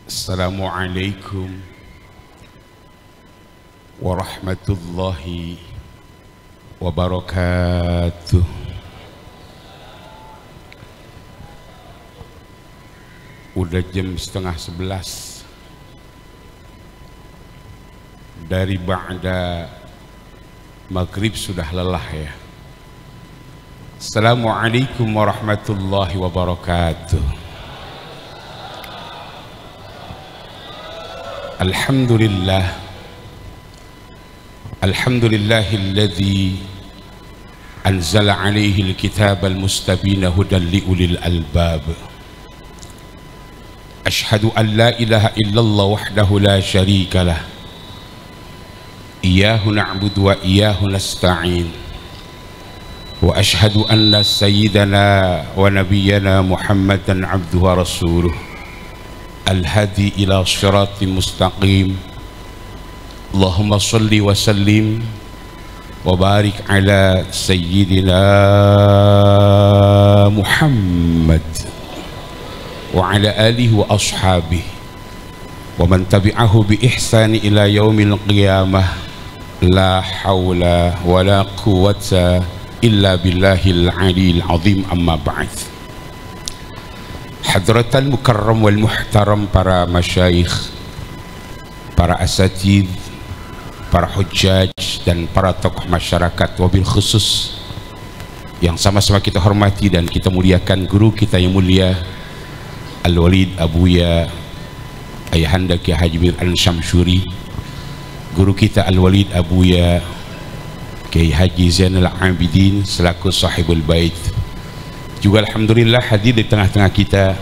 Assalamualaikum warahmatullahi wabarakatuh. Udah jam 10:30 dari ba'da maghrib, sudah lelah ya. Assalamualaikum warahmatullahi wabarakatuh. Alhamdulillah, alhamdulillahilladzi anzala alaihi alkitab almustabina hudan liulil albab. Ashhadu an la ilaha illallah wahdahu la syarika lah, iyyahu na'budu wa iyyahu nasta'in, wa ashhadu anna sayyidana wa nabiyyana Muhammadan abduhu wa rasuluh al-hadi ila siratim mustaqim. Allahumma salli wa sallim wa barik ala sayyidina Muhammad wa ala alihi wa ashabihi wa man tabi'ahu bi ihsani ila yaumil qiyamah. La hawla wa la quwwata illa billahil aliyil azim. Amma ba'd. Hadratal mukarram wal muhtaram, para masyayikh, para asatid, para hujjaj, dan para tokoh masyarakat, wabil khusus yang sama-sama kita hormati dan kita muliakan guru kita yang mulia Al-Walid Abuya Ayahanda Kiai Haji Mir Al-Syamsuri, guru kita Al-Walid Abuya Kiai Haji Zainal Abidin selaku sahibul bait. Juga alhamdulillah hadir di tengah-tengah kita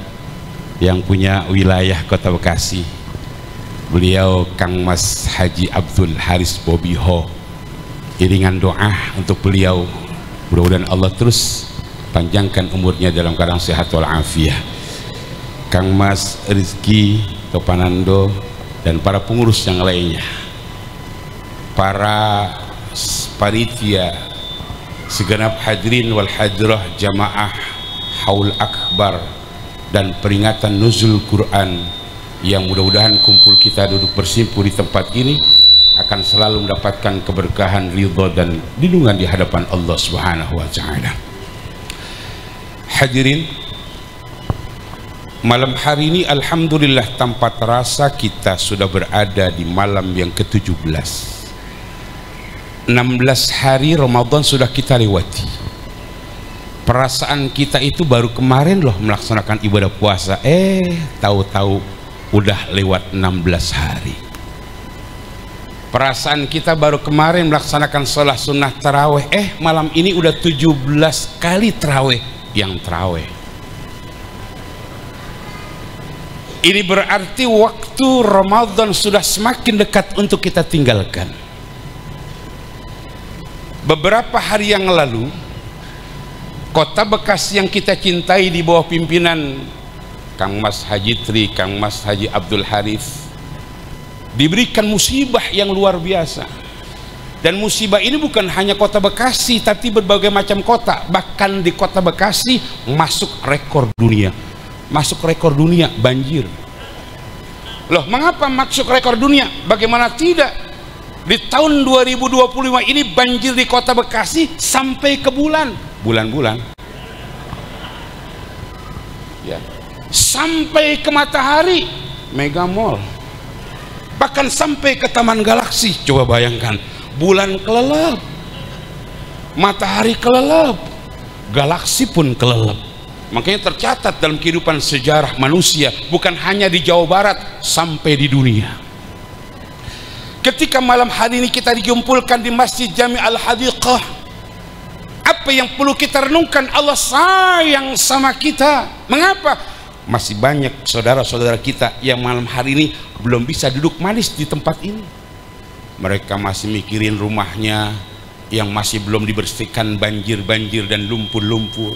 yang punya wilayah Kota Bekasi, beliau Kang Mas Haji Abdul Haris Bobiho. Iringan doa untuk beliau, mudah-mudahan Allah terus panjangkan umurnya dalam keadaan sehat walafiat. Kang Mas Rizky Topanando dan para pengurus yang lainnya, para panitia, segenap hadirin wal hadirah jamaah haul akbar dan peringatan nuzul Quran yang mudah-mudahan kumpul kita duduk bersimpul di tempat ini akan selalu mendapatkan keberkahan, ridha dan lindungan di hadapan Allah Subhanahu wa taala. Hadirin, malam hari ini alhamdulillah tanpa terasa kita sudah berada di malam yang ke-17. 16 hari Ramadan sudah kita lewati. Perasaan kita itu baru kemarin loh melaksanakan ibadah puasa, tahu-tahu udah lewat 16 hari. Perasaan kita baru kemarin melaksanakan sholat sunnah taraweh, malam ini udah 17 kali taraweh yang taraweh. Ini berarti waktu Ramadan sudah semakin dekat untuk kita tinggalkan. Beberapa hari yang lalu, Kota Bekasi yang kita cintai di bawah pimpinan Kang Mas Haji Tri, Kang Mas Haji Abdul Harif, diberikan musibah yang luar biasa. Dan musibah ini bukan hanya Kota Bekasi, tapi berbagai macam kota. Bahkan di Kota Bekasi masuk rekor dunia. Masuk rekor dunia banjir. Loh, mengapa masuk rekor dunia? Bagaimana tidak? Di tahun 2025 ini banjir di Kota Bekasi sampai ke bulan-bulan ya, sampai ke Matahari Mega Mall, bahkan sampai ke Taman Galaksi. Coba bayangkan, bulan kelelep, matahari kelelep, galaksi pun kelelep. Makanya tercatat dalam kehidupan sejarah manusia, bukan hanya di Jawa Barat, sampai di dunia. Ketika malam hari ini kita dikumpulkan di Masjid Jami Al-Hadiqah, apa yang perlu kita renungkan? Allah sayang sama kita. Mengapa? Masih banyak saudara-saudara kita yang malam hari ini belum bisa duduk manis di tempat ini. Mereka masih mikirin rumahnya yang masih belum dibersihkan banjir-banjir dan lumpur-lumpur.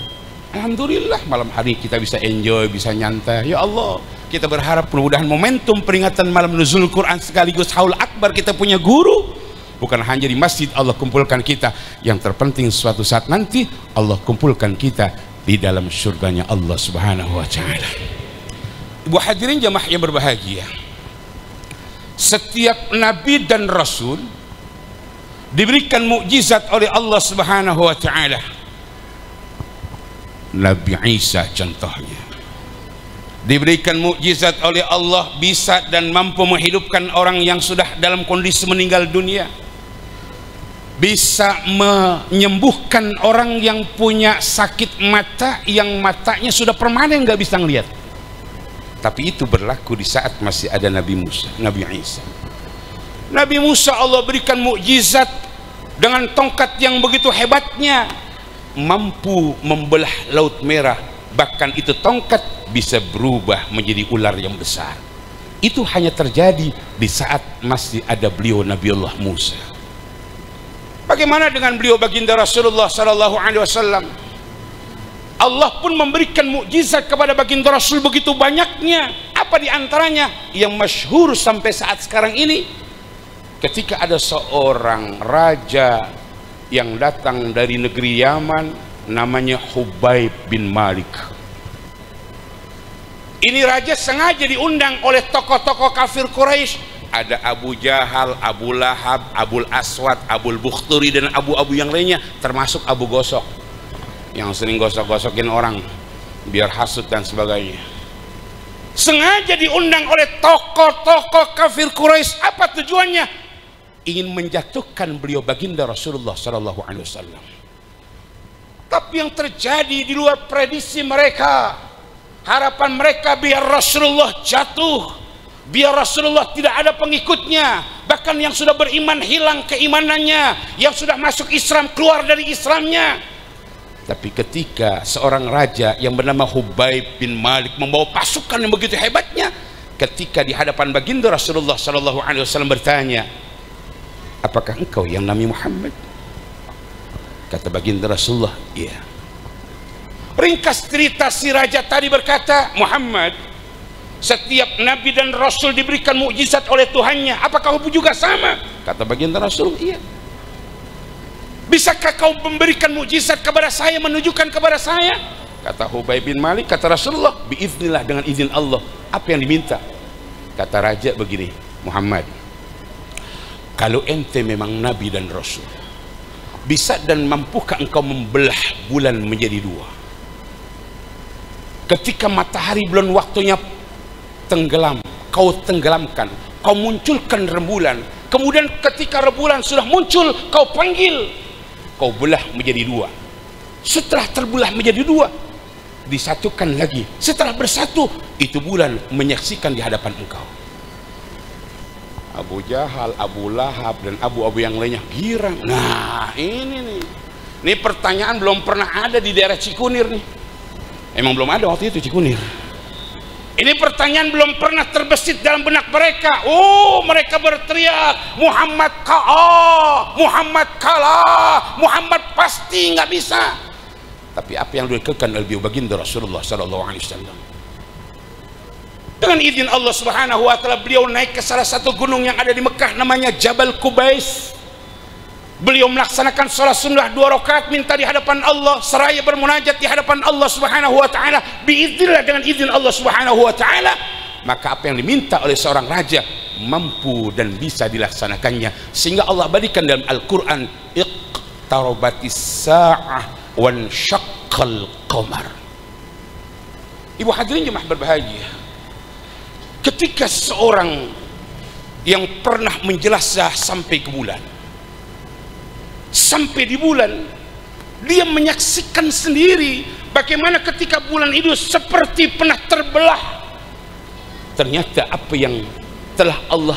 Alhamdulillah malam hari kita bisa enjoy, bisa nyantai. Ya Allah, kita berharap mudah-mudahan momentum peringatan malam nuzul Quran sekaligus haul akbar kita punya guru, bukan hanya di masjid Allah kumpulkan kita, yang terpenting suatu saat nanti Allah kumpulkan kita di dalam surganya Allah Subhanahu wa taala. Ibu hadirin jamaah yang berbahagia, setiap nabi dan rasul diberikan mukjizat oleh Allah Subhanahu wa taala. Nabi Isa contohnya diberikan mukjizat oleh Allah, bisa dan mampu menghidupkan orang yang sudah dalam kondisi meninggal dunia, bisa menyembuhkan orang yang punya sakit mata yang matanya sudah permanen nggak bisa ngelihat. Tapi itu berlaku di saat masih ada Nabi Musa, Nabi Isa. Nabi Musa Allah berikan mukjizat dengan tongkat yang begitu hebatnya, mampu membelah Laut Merah, bahkan itu tongkat bisa berubah menjadi ular yang besar. Itu hanya terjadi di saat masih ada beliau Nabiullah Musa. Bagaimana dengan beliau baginda Rasulullah sallallahu alaihi wasallam? Allah pun memberikan mukjizat kepada baginda Rasul begitu banyaknya. Apa di antaranya yang masyhur sampai saat sekarang ini? Ketika ada seorang raja yang datang dari negeri Yaman, namanya Hubaib bin Malik. Ini raja sengaja diundang oleh tokoh-tokoh kafir Quraisy. Ada Abu Jahal, Abu Lahab, Abul Aswad, Abul Bukhturi, dan abu-abu yang lainnya, termasuk Abu Gosok yang sering gosok-gosokin orang biar hasut dan sebagainya. Sengaja diundang oleh tokoh-tokoh kafir Quraisy. Apa tujuannya? Ingin menjatuhkan beliau baginda Rasulullah sallallahu alaihi wasallam. Tapi yang terjadi di luar prediksi mereka. Harapan mereka biar Rasulullah jatuh, biar Rasulullah tidak ada pengikutnya, bahkan yang sudah beriman hilang keimanannya, yang sudah masuk Islam keluar dari Islamnya. Tapi ketika seorang raja yang bernama Hubaib bin Malik membawa pasukan yang begitu hebatnya, ketika di hadapan baginda Rasulullah sallallahu alaihi wasallam bertanya, apakah engkau yang Nabi Muhammad? Kata baginda Rasulullah, iya. Ringkas cerita, si raja tadi berkata, Muhammad, setiap nabi dan rasul diberikan mukjizat oleh Tuhannya, apakah kau juga sama? Kata baginda Rasul, iya. Bisakah kau memberikan mukjizat kepada saya, menunjukkan kepada saya? Kata Hubaib bin Malik, kata Rasulullah, biiznillah, dengan izin Allah. Apa yang diminta? Kata raja begini, Muhammad, kalau ente memang nabi dan rasul, bisa dan mampukah engkau membelah bulan menjadi dua? Ketika matahari belum waktunya tenggelam, kau tenggelamkan, kau munculkan rembulan. Kemudian ketika rembulan sudah muncul, kau panggil, kau belah menjadi dua. Setelah terbelah menjadi dua, disatukan lagi. Setelah bersatu, itu bulan menyaksikan di hadapan engkau. Abu Jahal, Abu Lahab, dan abu-abu yang lainnya girang. Nah ini nih, ini pertanyaan belum pernah ada di daerah Cikunir nih. Emang belum ada waktu itu Cikunir. Ini pertanyaan belum pernah terbesit dalam benak mereka. Oh, mereka berteriak, Muhammad kalah, Muhammad kalah, Muhammad pasti nggak bisa. Tapi apa yang dilakukan oleh baginda Rasulullah sallallahu alaihi wasallam? Dengan izin Allah Subhanahu wa taala, beliau naik ke salah satu gunung yang ada di Mekah, namanya Jabal Kubais. Beliau melaksanakan sholat sunnah 2 rakaat, minta di hadapan Allah, seraya bermunajat di hadapan Allah Subhanahu wa taala, biiznillah, dengan izin Allah Subhanahu wa taala. Maka apa yang diminta oleh seorang raja mampu dan bisa dilaksanakannya, sehingga Allah berikan dalam Al-Qur'an, iqtarabatis sa'ah wan syaqqal qamar. Ibu hadirin jemaah berbahagia, ketika seorang yang pernah menjelajah sampai ke bulan, sampai di bulan, dia menyaksikan sendiri bagaimana ketika bulan itu seperti pernah terbelah. Ternyata apa yang telah Allah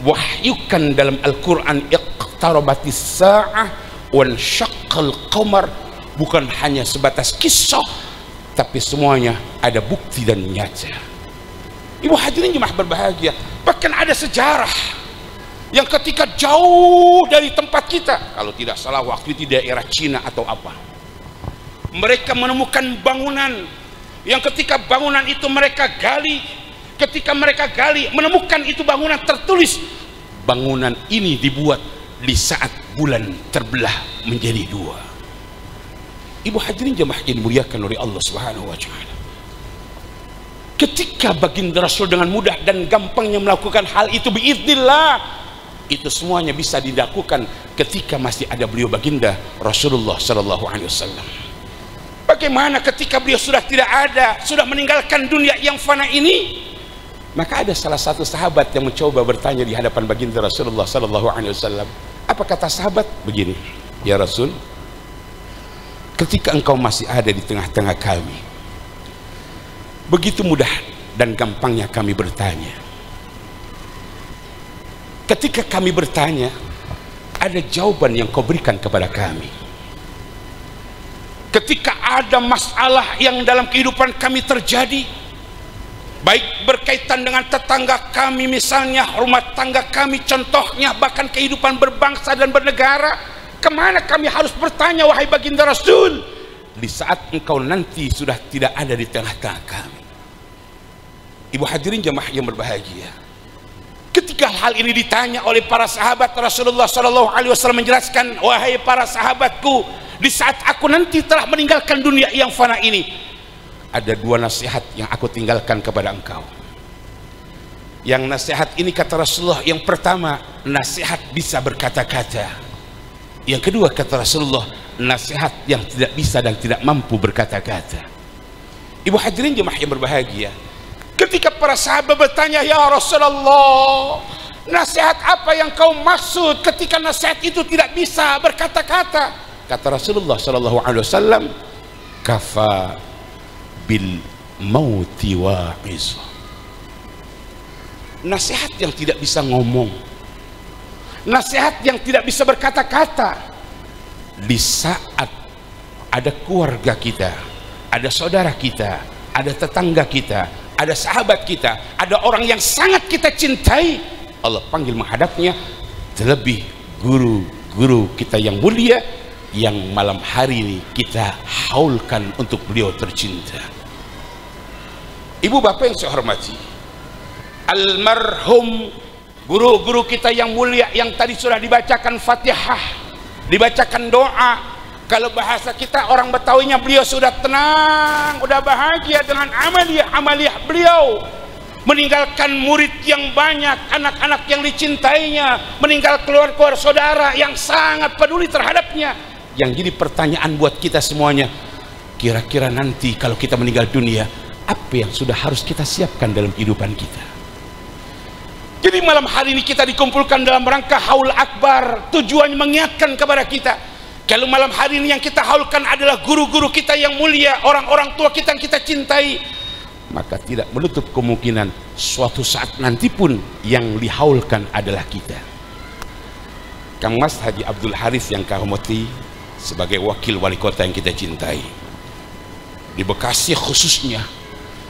wahyukan dalam Al-Quran, iqtarabatis sa'ah wan syaqqal qamar, bukan hanya sebatas kisah, tapi semuanya ada bukti dan nyata. Ibu hadirin jemaah berbahagia, bahkan ada sejarah yang ketika jauh dari tempat kita, kalau tidak salah waktu itu di daerah Cina atau apa, mereka menemukan bangunan yang ketika bangunan itu mereka gali, ketika mereka gali menemukan itu bangunan tertulis, bangunan ini dibuat di saat bulan terbelah menjadi dua. Ibu hadirin jemaah yang dimuliakan oleh Allah Subhanahu wa taala, ketika baginda Rasul dengan mudah dan gampangnya melakukan hal itu biiznillah, itu semuanya bisa dilakukan ketika masih ada beliau baginda Rasulullah sallallahu alaihi wasallam. Bagaimana ketika beliau sudah tidak ada, sudah meninggalkan dunia yang fana ini? Maka ada salah satu sahabat yang mencoba bertanya di hadapan baginda Rasulullah sallallahu alaihi wasallam. Apa kata sahabat? Begini, ya Rasul, ketika engkau masih ada di tengah-tengah kami, begitu mudah dan gampangnya kami bertanya. Ketika kami bertanya, ada jawaban yang kau berikan kepada kami. Ketika ada masalah yang dalam kehidupan kami terjadi, baik berkaitan dengan tetangga kami misalnya, rumah tangga kami contohnya, bahkan kehidupan berbangsa dan bernegara, kemana kami harus bertanya wahai baginda Rasul? Di saat engkau nanti sudah tidak ada di tengah-tengah kami. Ibu hadirin jemaah yang berbahagia, ketika hal ini ditanya oleh para sahabat, Rasulullah sallallahu alaihi wasallam menjelaskan, wahai para sahabatku, di saat aku nanti telah meninggalkan dunia yang fana ini, ada dua nasihat yang aku tinggalkan kepada engkau. Yang nasihat ini kata Rasulullah, yang pertama, nasihat bisa berkata-kata. Yang kedua kata Rasulullah, nasihat yang tidak bisa dan tidak mampu berkata-kata. Ibu hadirin jemaah yang berbahagia, ketika para sahabat bertanya, ya Rasulullah, nasihat apa yang kau maksud ketika nasihat itu tidak bisa berkata-kata? Kata Rasulullah sallallahu alaihi wasallam, kafa bil mauti wa'iz. Nasihat yang tidak bisa ngomong, nasihat yang tidak bisa berkata-kata, di saat ada keluarga kita, ada saudara kita, ada tetangga kita, ada sahabat kita, ada orang yang sangat kita cintai, Allah panggil menghadapnya, terlebih guru-guru kita yang mulia, yang malam hari ini kita haulkan untuk beliau tercinta. Ibu bapak yang saya hormati, almarhum guru-guru kita yang mulia yang tadi sudah dibacakan Fatihah, dibacakan doa. Kalau bahasa kita orang Betawinya, beliau sudah tenang, udah bahagia dengan amaliyah beliau, meninggalkan murid yang banyak, anak-anak yang dicintainya, meninggal keluarga saudara yang sangat peduli terhadapnya. Yang jadi pertanyaan buat kita semuanya, kira-kira nanti kalau kita meninggal dunia, apa yang sudah harus kita siapkan dalam kehidupan kita? Jadi malam hari ini kita dikumpulkan dalam rangka haul akbar, tujuannya mengingatkan kepada kita, kalau malam hari ini yang kita haulkan adalah guru-guru kita yang mulia, orang-orang tua kita yang kita cintai, maka tidak menutup kemungkinan suatu saat nanti pun yang dihaulkan adalah kita. Kang Mas Haji Abdul Haris yang kami hormati, sebagai wakil wali kota yang kita cintai, di Bekasi khususnya,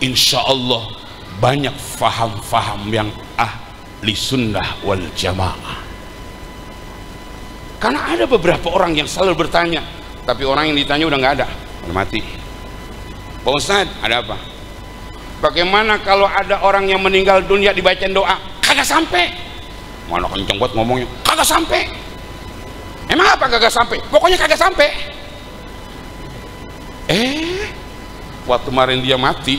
insya Allah banyak faham-faham yang ahli sunnah wal jamaah. Karena ada beberapa orang yang selalu bertanya, tapi orang yang ditanya udah nggak ada, udah mati. Pak Ustadz, ada apa? Bagaimana kalau ada orang yang meninggal dunia dibacain doa? Kagak sampai. Mana kenceng buat ngomongnya, kagak sampai. Emang apa kagak sampai? Pokoknya kagak sampai. Waktu kemarin dia mati,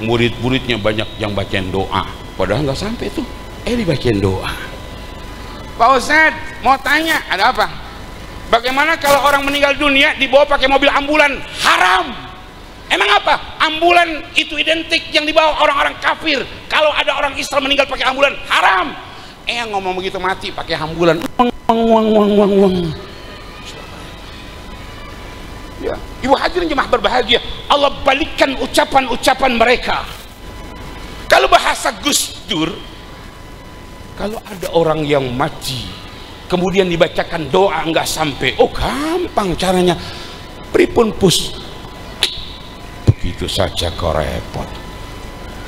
murid-muridnya banyak yang bacain doa, padahal nggak sampai tuh. Dibacain doa. Pak Ustadz, mau tanya, ada apa? Bagaimana kalau orang meninggal dunia dibawa pakai mobil ambulan? Haram. Emang apa? Ambulan itu identik yang dibawa orang-orang kafir. Kalau ada orang Islam meninggal pakai ambulan, haram. Yang ngomong begitu mati pakai ambulan, wang. Ya, ibu hadirin jemaah berbahagia, Allah balikkan ucapan-ucapan mereka. Kalau bahasa Gus Dur, kalau ada orang yang mati kemudian dibacakan doa nggak sampai, gampang caranya, pripun pus, begitu saja kok repot.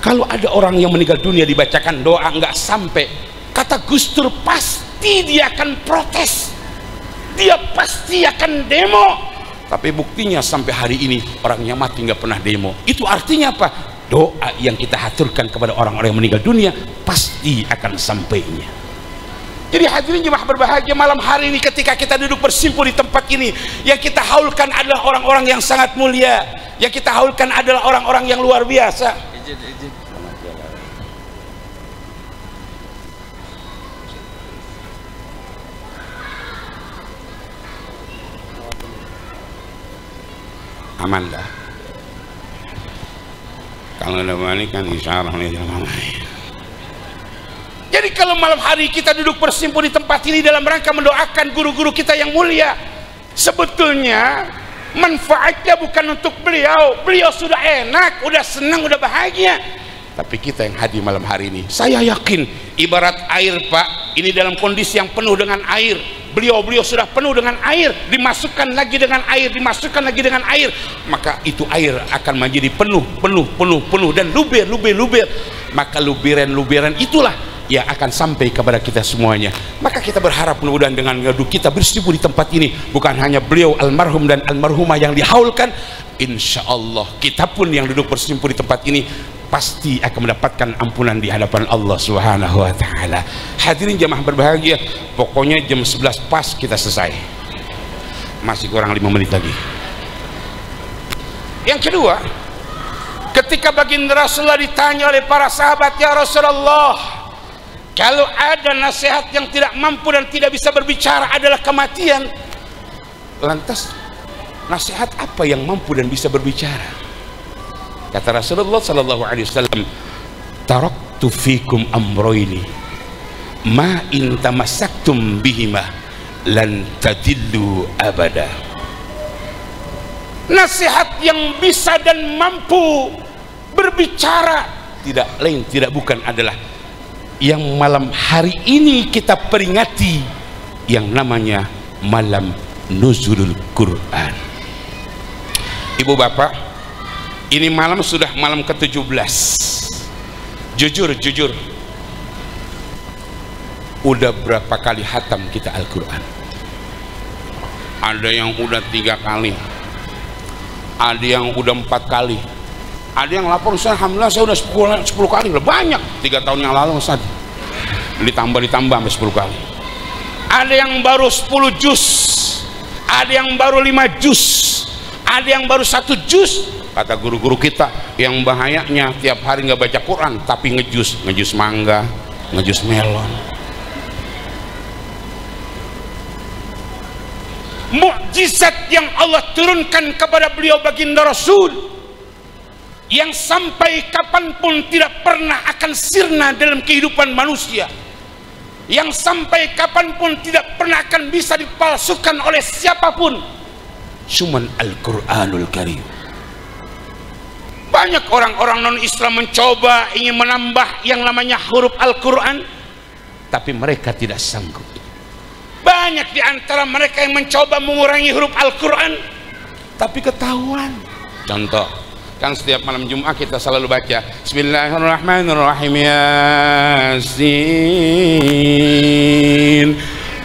Kalau ada orang yang meninggal dunia dibacakan doa nggak sampai, kata Gus Dur, pasti dia akan protes, dia pasti akan demo. Tapi buktinya sampai hari ini orangnya mati nggak pernah demo. Itu artinya apa? Doa yang kita haturkan kepada orang-orang yang meninggal dunia pasti akan sampainya. Jadi hadirin jemaah berbahagia, malam hari ini ketika kita duduk bersimpul di tempat ini, yang kita haulkan adalah orang-orang yang sangat mulia, yang kita haulkan adalah orang-orang yang luar biasa. Selamat jalan. Aman dah. Kalau udah balik kan isyarah nih jalan. Jadi kalau malam hari kita duduk bersimpul di tempat ini dalam rangka mendoakan guru-guru kita yang mulia, sebetulnya manfaatnya bukan untuk beliau. Beliau sudah enak, udah senang, udah bahagia. Tapi kita yang hadir malam hari ini, saya yakin ibarat air, Pak, ini dalam kondisi yang penuh dengan air. Beliau sudah penuh dengan air, dimasukkan lagi dengan air, dimasukkan lagi dengan air, maka itu air akan menjadi penuh dan luber. Maka luberan itulah yang akan sampai kepada kita semuanya. Maka kita berharap mudah-mudahan dengan ngadu kita bersimpul di tempat ini, bukan hanya beliau almarhum dan almarhumah yang dihaulkan, insya Allah kita pun yang duduk bersimpul di tempat ini pasti akan mendapatkan ampunan di hadapan Allah Subhanahu wa taala. Hadirin jamaah berbahagia, pokoknya jam 11 pas kita selesai. Masih kurang 5 menit lagi. Yang kedua, ketika baginda Rasulullah ditanya oleh para sahabat, ya Rasulullah, kalau ada nasihat yang tidak mampu dan tidak bisa berbicara adalah kematian, lantas nasihat apa yang mampu dan bisa berbicara? Kata Rasulullah sallallahu alaihi wasallam, taraktu fikum amroini ma in tamassaktum bihima lan tadillu abada. Nasihat yang bisa dan mampu berbicara tidak lain tidak bukan adalah yang malam hari ini kita peringati, yang namanya malam nuzulul Quran. Ibu bapak, ini malam sudah malam ke-17. Jujur udah berapa kali hatam kita Al-Quran? Ada yang udah 3 kali, ada yang udah 4 kali, ada yang lapor, Ustaz, alhamdulillah saya udah 10 kali. Banyak 3 tahun yang lalu, Ustaz, ditambah sampai 10 kali. Ada yang baru 10 juz, ada yang baru 5 juz, ada yang baru 1 juz. Kata guru-guru kita, yang bahayanya tiap hari nggak baca Quran tapi ngejus mangga, ngejus melon. Mukjizat yang Allah turunkan kepada beliau baginda Rasul, yang sampai kapanpun tidak pernah akan sirna dalam kehidupan manusia, yang sampai kapanpun tidak pernah akan bisa dipalsukan oleh siapapun, cuman Al-Quranul Karim. Banyak orang-orang non-Islam mencoba ingin menambah yang namanya huruf Al-Quran, tapi mereka tidak sanggup. Banyak di antara mereka yang mencoba mengurangi huruf Al-Quran, tapi ketahuan. Contoh, kan setiap malam Jumat kita selalu baca Bismillahirrahmanirrahim, Yasin.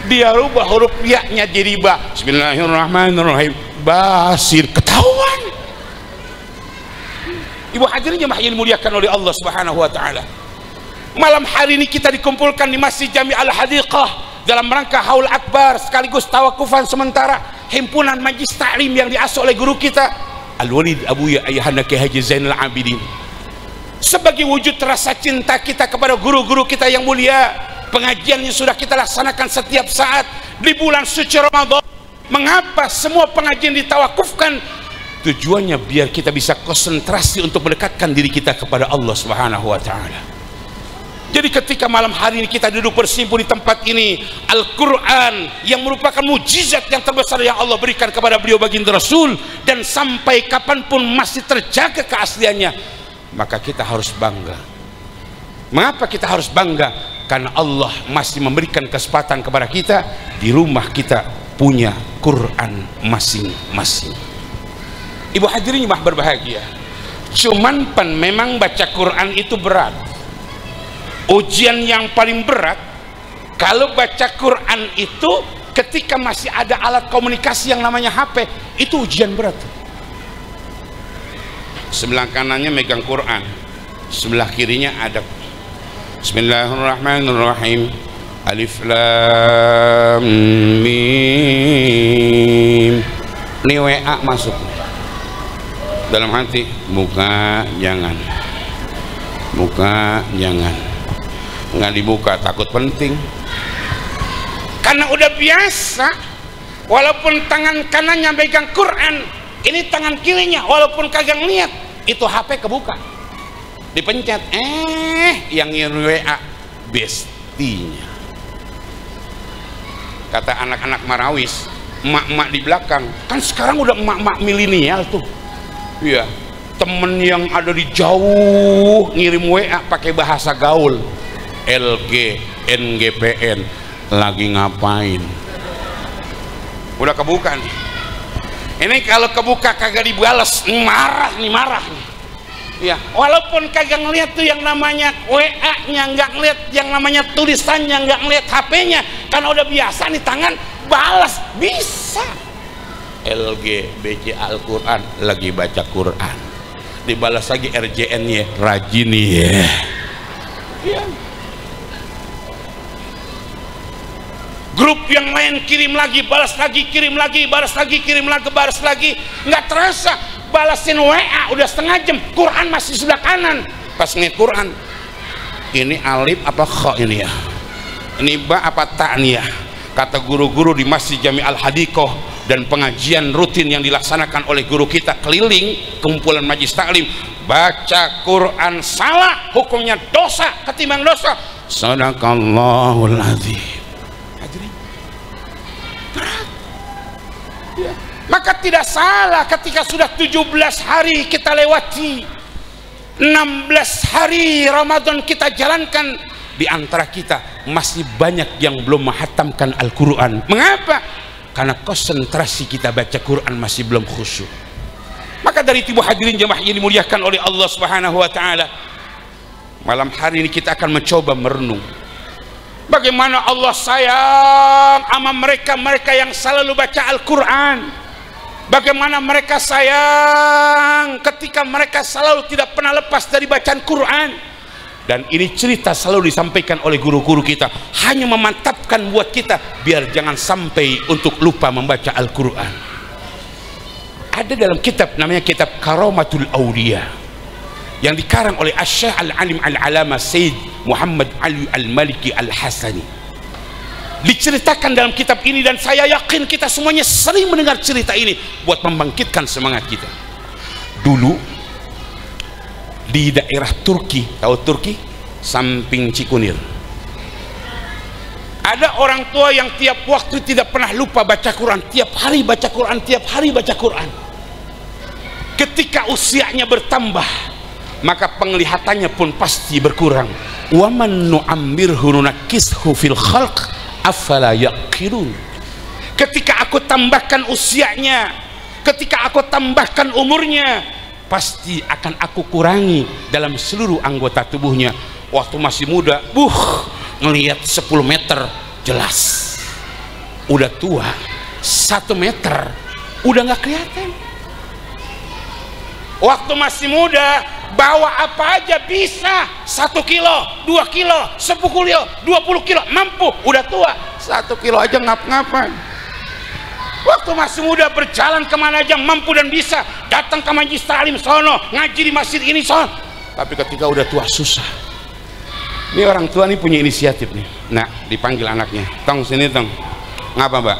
Dia rubah huruf ya-nya jadi ba. Bismillahirrahmanirrahim, Basir. Ketahuan. Ibu hadirin jemaah yang dimuliakan oleh Allah Subhanahu wa taala. Malam hari ini kita dikumpulkan di Masjid Jami Al-Hadiqah dalam rangka haul akbar sekaligus tawakufan sementara himpunan majlis ta'lim yang diasuh oleh guru kita Al-Walid Abuya Ayahanda Kiai Haji Zainal Abidin. Sebagai wujud rasa cinta kita kepada guru-guru kita yang mulia, pengajian yang sudah kita laksanakan setiap saat di bulan suci Ramadan. Mengapa semua pengajian ditawakufkan? Tujuannya biar kita bisa konsentrasi untuk mendekatkan diri kita kepada Allah Subhanahu wa taala. Jadi ketika malam hari ini kita duduk bersimpul di tempat ini, Al-Quran yang merupakan mujizat yang terbesar yang Allah berikan kepada beliau baginda Rasul, dan sampai kapanpun masih terjaga keasliannya, maka kita harus bangga. Mengapa kita harus bangga? Karena Allah masih memberikan kesempatan kepada kita, di rumah kita punya Quran masing-masing. Ibu hadirin jemaah berbahagia, cuman memang baca Quran itu berat. Ujian yang paling berat kalau baca Quran itu ketika masih ada alat komunikasi yang namanya HP, itu ujian berat. Sebelah kanannya megang Quran, sebelah kirinya ada Bismillahirrahmanirrahim, Alif Lam Mim. Ini WA masuk dalam hati, buka jangan. Buka, jangan. Nggak dibuka, takut penting. Karena udah biasa, walaupun tangan kanannya pegang Quran, ini tangan kirinya, walaupun kagak lihat, itu HP kebuka, dipencet, yang ngirim WA bestinya. Kata anak-anak Marawis, emak-emak di belakang, kan sekarang udah emak-emak milenial tuh, iya, temen yang ada di jauh ngirim WA pakai bahasa gaul, LG, NGPN, lagi ngapain? Udah kebuka nih. Ini kalau kebuka kagak dibales, marah nih. Ya, walaupun kagak ngeliat tuh yang namanya WA-nya, nggak ngeliat yang namanya tulisannya, nggak ngeliat HP-nya, karena udah biasa nih tangan balas bisa. LG BC Al-Quran, lagi baca Quran, dibalas lagi RJN-nya, rajin nih ya. Ya. Grup yang lain kirim lagi, balas lagi, kirim lagi, balas lagi, kirim lagi, balas lagi, nggak terasa balasin WA udah setengah jam, Quran masih sebelah kanan. Pas ngeliat Quran, ini alif apa kha ini ya, ini ba apa ta nih ya. Kata guru-guru di Masjid Jami Al-Hadiqah dan pengajian rutin yang dilaksanakan oleh guru kita keliling kumpulan majlis taklim, baca Quran salah hukumnya dosa ketimbang dosa. Sadaqallahul azim. Ya. Maka tidak salah ketika sudah 17 hari kita lewati, 16 hari Ramadan kita jalankan, di antara kita masih banyak yang belum menghatamkan Al-Quran. Mengapa? Karena konsentrasi kita baca Quran masih belum khusyuk. Maka dari itu hadirin jemaah yang dimuliakan oleh Allah Subhanahu wa taala, malam hari ini kita akan mencoba merenung bagaimana Allah sayang sama mereka yang selalu baca Al-Quran. Bagaimana mereka sayang ketika mereka selalu tidak pernah lepas dari bacaan Quran. Dan ini cerita selalu disampaikan oleh guru-guru kita, hanya memantapkan buat kita biar jangan sampai untuk lupa membaca Al-Quran. Ada dalam kitab namanya kitab Karamatul Awliya yang dikarang oleh Asy-Syaikh Al-Alim Al-Alama Sayyid Muhammad Ali Al-Maliki Al-Hasani. Diceritakan dalam kitab ini, dan saya yakin kita semuanya sering mendengar cerita ini buat membangkitkan semangat kita. Dulu di daerah Turki, tahu Turki? Samping Cikunir, ada orang tua yang tiap waktu tidak pernah lupa baca Quran, tiap hari baca Quran, tiap hari baca Quran. Ketika usianya bertambah, maka penglihatannya pun pasti berkurang. Wa man nu'ammirhu nunakkishu fil khalq afala yaqilun. Ketika aku tambahkan usianya, ketika aku tambahkan umurnya, pasti akan aku kurangi dalam seluruh anggota tubuhnya. Waktu masih muda, ngelihat 10 meter jelas. Udah tua, 1 meter udah nggak kelihatan. Waktu masih muda, bawa apa aja bisa, 1 kilo, 2 kilo, 10 kilo, 20 kilo, mampu. Udah tua, 1 kilo aja ngap-ngapan. Waktu masih muda berjalan kemana aja mampu dan bisa, datang ke majlis taklim sono, ngaji di masjid ini sono. Tapi ketika udah tua susah. Ini orang tua nih punya inisiatif nih. Nah, dipanggil anaknya, tong sini tong. Ngapa mbak?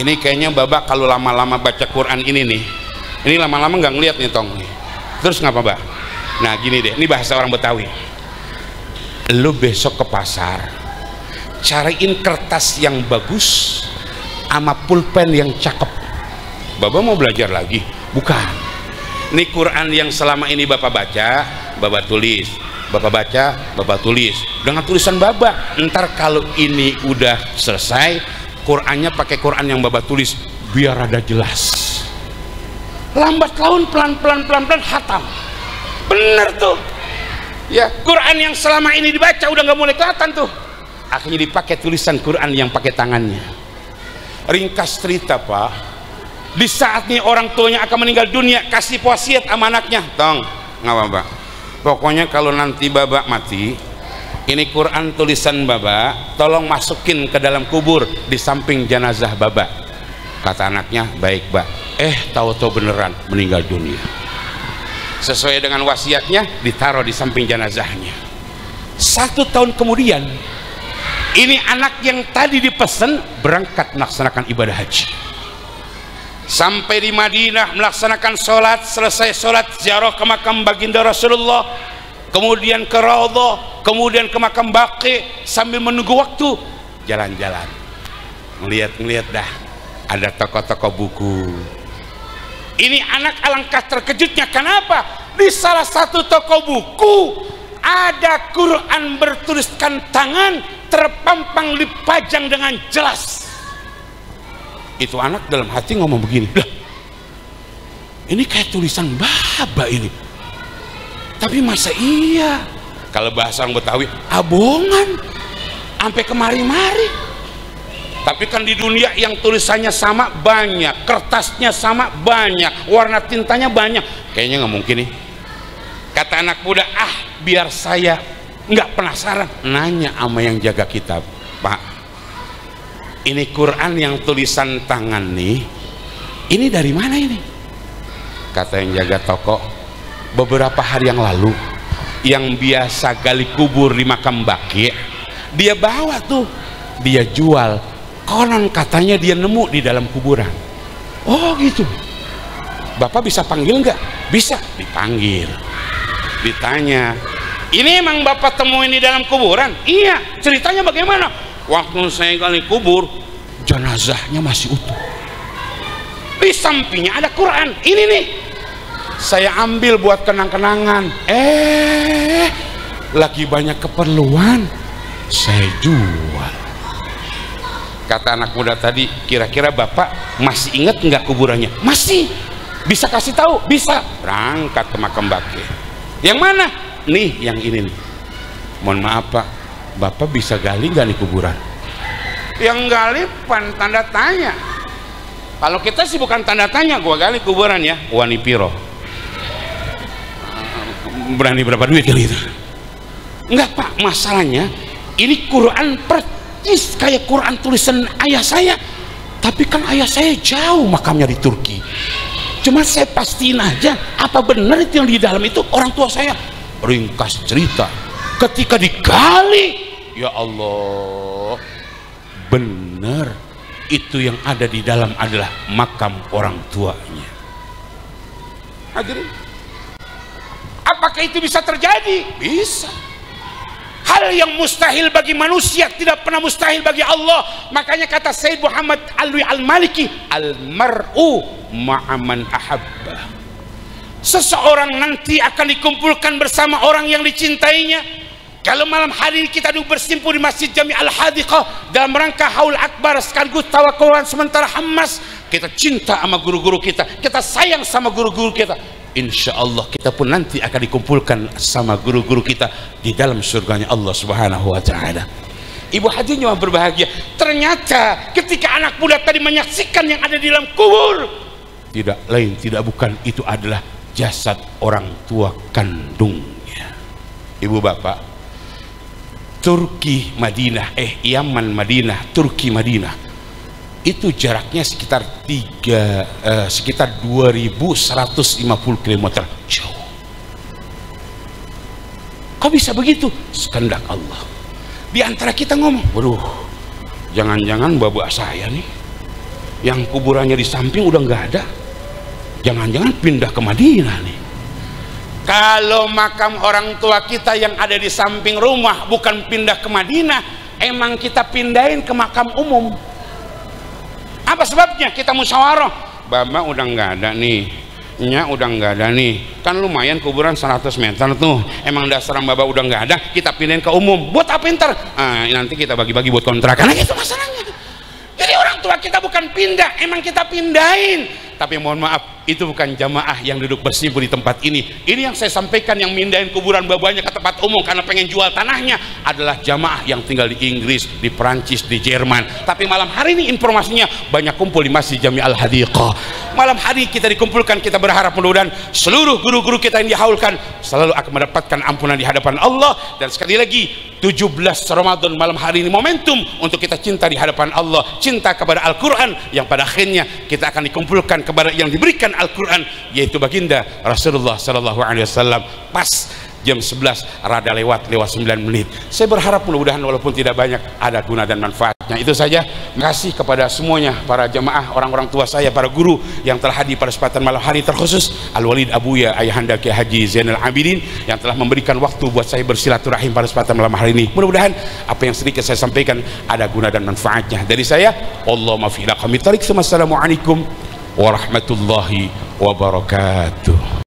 Ini kayaknya babak kalau lama-lama baca Quran ini nih, ini lama-lama nggak ngeliat nih tong. Terus ngapa mbak? Nah gini deh, ini bahasa orang Betawi. Lu besok ke pasar, cariin kertas yang bagus sama pulpen yang cakep. Bapak mau belajar lagi? Bukan. Ini Quran yang selama ini bapak baca, bapak tulis. Bapak baca, bapak tulis dengan tulisan bapak. Ntar kalau ini udah selesai, Qurannya pakai Quran yang bapak tulis biar ada jelas. Lambat laun pelan-pelan hatam. Bener tuh ya, Quran yang selama ini dibaca udah nggak mulai kelihatan tuh, akhirnya dipakai tulisan Quran yang pakai tangannya. Ringkas cerita pak, di saat nih orang tuanya akan meninggal dunia, kasih wasiat sama anaknya, tong nggak apa-apa, pokoknya kalau nanti babak mati, ini Quran tulisan babak tolong masukin ke dalam kubur di samping jenazah babak. Kata anaknya, baik mbak. Tahu-tahu beneran meninggal dunia. sesuai dengan wasiatnya, ditaruh di samping jenazahnya. 1 tahun kemudian, ini anak yang tadi dipesan berangkat melaksanakan ibadah haji. Sampai di Madinah melaksanakan sholat, selesai sholat ziarah ke makam baginda Rasulullah, kemudian ke Raudhah, kemudian ke makam Baqi. Sambil menunggu waktu, jalan-jalan, ngeliat dah ada toko-toko buku. Ini anak alangkah terkejutnya. Kenapa? Di salah satu toko buku ada Quran bertuliskan tangan, terpampang dipajang dengan jelas. Itu anak dalam hati ngomong begini, "Lah, ini kayak tulisan Baba ini. Tapi masa iya?" Kalau bahasa orang Betawi, abongan sampai kemari-mari. Tapi kan di dunia yang tulisannya sama banyak, kertasnya sama banyak, warna tintanya banyak. Kayaknya nggak mungkin nih. Kata anak muda, biar saya nggak penasaran, nanya sama yang jaga kitab, "Pak, ini Quran yang tulisan tangan nih, ini dari mana ini?" Kata yang jaga toko, "Beberapa hari yang lalu, yang biasa gali kubur di makam Baqi, dia bawa tuh, dia jual. Konon katanya dia nemu di dalam kuburan." "Oh gitu. Bapak bisa panggil nggak?" "Bisa." Dipanggil, ditanya, "Ini emang Bapak temuin di dalam kuburan?" "Iya." "Ceritanya bagaimana?" "Waktu saya gali kubur, jenazahnya masih utuh. Di sampingnya ada Quran. Ini nih, saya ambil buat kenang-kenangan. Lagi banyak keperluan, saya jual." Kata anak muda tadi, "Kira-kira Bapak masih ingat nggak kuburannya?" "Masih." "Bisa kasih tahu?" "Bisa." Berangkat ke makam Baqi. "Yang mana?" "Nih, yang ini nih." "Mohon maaf Pak, Bapak bisa gali nggak nih kuburan?" "Yang gali pan tanda tanya. Kalau kita sih bukan tanda tanya, gua gali kuburan ya." "Wani piro? Berani berapa duit kali itu?" "Enggak Pak, masalahnya ini Quran persis kayak Quran tulisan ayah saya. Tapi kan ayah saya jauh makamnya di Turki. Cuma saya pastiin aja apa benar itu yang di dalam itu orang tua saya." Ringkas cerita, ketika digali, ya Allah, benar itu yang ada di dalam adalah makam orang tuanya. Hadirin, apakah itu bisa terjadi? Bisa. Hal yang mustahil bagi manusia tidak pernah mustahil bagi Allah. Makanya kata Sayyid Muhammad Alwi Al-Maliki, "Al-mar'u ma'aman ahabba." Seseorang nanti akan dikumpulkan bersama orang yang dicintainya. Kalau malam hari kita duduk bersimpul di Masjid Jami Al-Hadiqah dalam rangka haul akbar sekaligus tawakulan sementara hamas, kita cinta sama guru-guru kita, kita sayang sama guru-guru kita, insya Allah kita pun nanti akan dikumpulkan sama guru-guru kita di dalam surganya Allah Subhanahu wa Ta'ala. Ibu hadirin yang berbahagia, ternyata ketika anak muda tadi menyaksikan yang ada di dalam kubur, tidak lain tidak bukan itu adalah jasad orang tua kandungnya. Ibu bapak, Turki Madinah, Yaman Madinah, Turki Madinah, itu jaraknya sekitar 2150 km jauh. Kok bisa begitu? Kehendak Allah. Di antara kita ngomong, waduh, jangan-jangan bapak saya nih yang kuburannya di samping udah nggak ada, jangan-jangan pindah ke Madinah nih. Kalau makam orang tua kita yang ada di samping rumah bukan pindah ke Madinah, emang kita pindahin ke makam umum. Apa sebabnya? Kita musyawarah, Baba udah nggak ada nih, Nya udah nggak ada nih, kan lumayan kuburan 100 meter tuh, emang dasar Baba udah nggak ada, kita pindahin ke umum. Buat apa ntar? Nanti kita bagi-bagi buat kontrakan. Nah, gitu masalahnya. Jadi orang tua kita bukan pindah, emang kita pindahin. Tapi mohon maaf, itu bukan jamaah yang duduk bersimpul di tempat ini. Ini yang saya sampaikan, yang mindahin kuburan babanya ke tempat umum karena pengen jual tanahnya adalah jamaah yang tinggal di Inggris, di Perancis, di Jerman. Tapi malam hari ini informasinya banyak kumpul di Masjid Jami Al-Hadiqah. Malam hari kita dikumpulkan, kita berharap mudah-mudahan seluruh guru-guru kita yang dihaulkan selalu akan mendapatkan ampunan di hadapan Allah. Dan sekali lagi, 17 Ramadan malam hari ini momentum untuk kita cinta di hadapan Allah, cinta kepada Al-Quran, yang pada akhirnya kita akan dikumpulkan kepada yang diberikan Al-Quran, yaitu baginda Rasulullah Sallallahu Alaihi Wasallam. Pas jam 11 rada lewat 9 menit. Saya berharap mudah-mudahan walaupun tidak banyak ada guna dan manfaatnya. Itu saja. Terima kasih kepada semuanya, para jemaah, orang-orang tua saya, para guru yang telah hadir pada kesempatan malam hari, terkhusus Al-Walid Abuya Ayahanda Kiai Haji Zainal Abidin yang telah memberikan waktu buat saya bersilaturahim pada kesempatan malam hari ini. Mudah-mudahan apa yang sedikit saya sampaikan ada guna dan manfaatnya. Dari saya, Allahumma fi ila qamit tarik. Assalamualaikum warahmatullahi wabarakatuh.